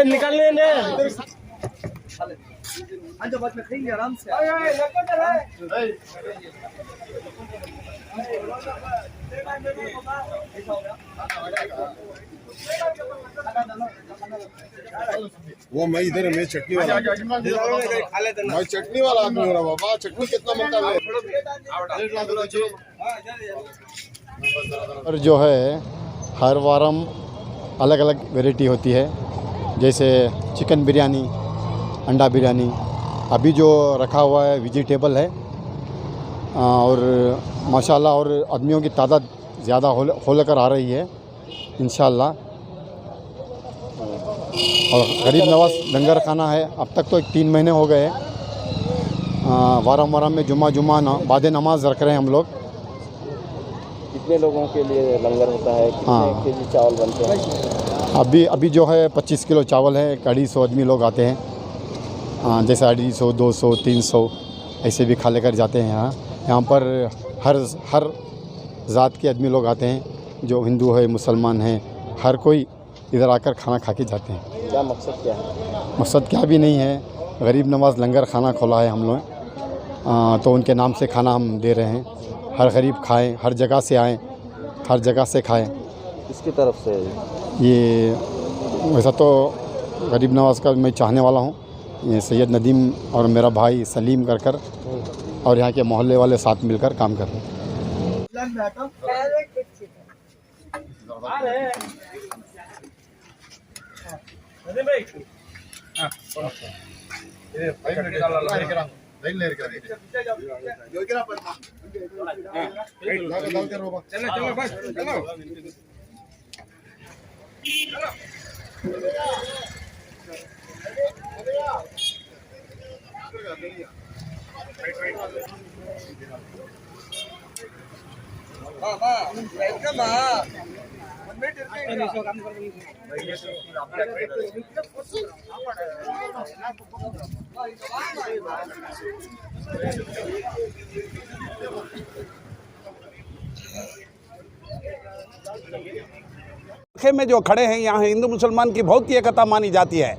निकालने बाद में खाएंगे आराम से। वो मैं इधर मैं चटनी वाला, मैं चटनी वाला आदमी हूँ बाबा। चटनी कितना बनता है? और जो है हर वारम अलग अलग वैरायटी होती है, जैसे चिकन बिरयानी, अंडा बिरयानी। अभी जो रखा हुआ है वेजिटेबल है, और माशाल्लाह और आदमियों की तादाद ज़्यादा हो कर आ रही है इंशाल्लाह। और गरीब नवाज लंगर खाना है। अब तक तो 3 महीने हो गए। वारम में जुमा बाद नमाज रख रहे हैं हम लोग। कितने लोगों के लिए लंगर होता है? कितने केजी चावल बनते हैं? अभी जो है 25 किलो चावल है। 250 आदमी लोग आते हैं, जैसे 250, 200, 300 ऐसे भी खा लेकर जाते हैं। यहाँ पर हर ज़ात के आदमी लोग आते हैं, जो हिंदू है, मुसलमान हैं, हर कोई इधर आकर खाना खा के जाते हैं। क्या मकसद क्या है? मकसद क्या भी नहीं है, गरीब नवाज लंगर खाना खोला है हम लोग, तो उनके नाम से खाना हम दे रहे हैं। हर गरीब खाएं, हर जगह से आएँ, हर जगह से खाएं। किसकी तरफ से? ये वैसा तो गरीब नवाज का मैं चाहने वाला हूँ। ये सैयद नदीम और मेरा भाई सलीम कर और यहाँ के मोहल्ले वाले साथ मिलकर काम कर रहे हैं। में जो खड़े हैं यहाँ हिंदू मुसलमान की बहुत ही एकता मानी जाती है।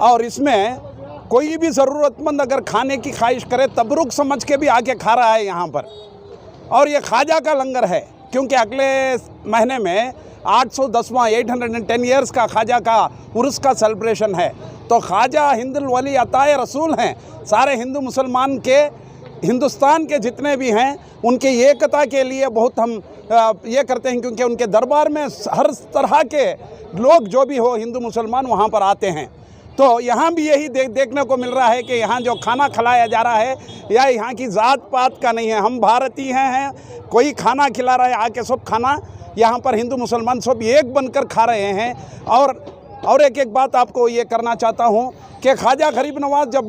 और इसमें कोई भी ज़रूरतमंद अगर खाने की ख्वाहिश करे तबरुक समझ के भी आके खा रहा है यहाँ पर। और ये ख्वाजा का लंगर है, क्योंकि अगले महीने में 810वां 810 ईयर्स का ख्वाजा का उर्स का सेलिब्रेशन है। तो ख्वाजा हिंदुल वली अताए रसूल हैं। सारे हिंदू मुसलमान के, हिंदुस्तान के जितने भी हैं, उनके एकता के लिए बहुत हम ये करते हैं, क्योंकि उनके दरबार में हर तरह के लोग जो भी हो हिंदू मुसलमान वहाँ पर आते हैं। तो यहाँ भी यही देखने को मिल रहा है कि यहाँ जो खाना खिलाया जा रहा है या यहाँ की ज़ात पात का नहीं है, हम भारतीय हैं। कोई खाना खिला रहा है आके, सब खाना यहाँ पर हिंदू मुसलमान सब एक बनकर खा रहे हैं। और एक बात आपको ये करना चाहता हूँ कि ख्वाजा गरीब नवाज जब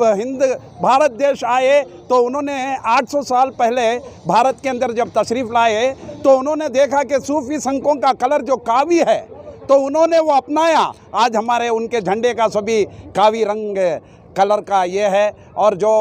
भारत देश आए तो उन्होंने 800 साल पहले भारत के अंदर जब तशरीफ़ लाए तो उन्होंने देखा कि सूफ़ी संघों का कलर जो कावी है, तो उन्होंने वो अपनाया। आज हमारे उनके झंडे का सभी कावी रंग कलर का ये है। और जो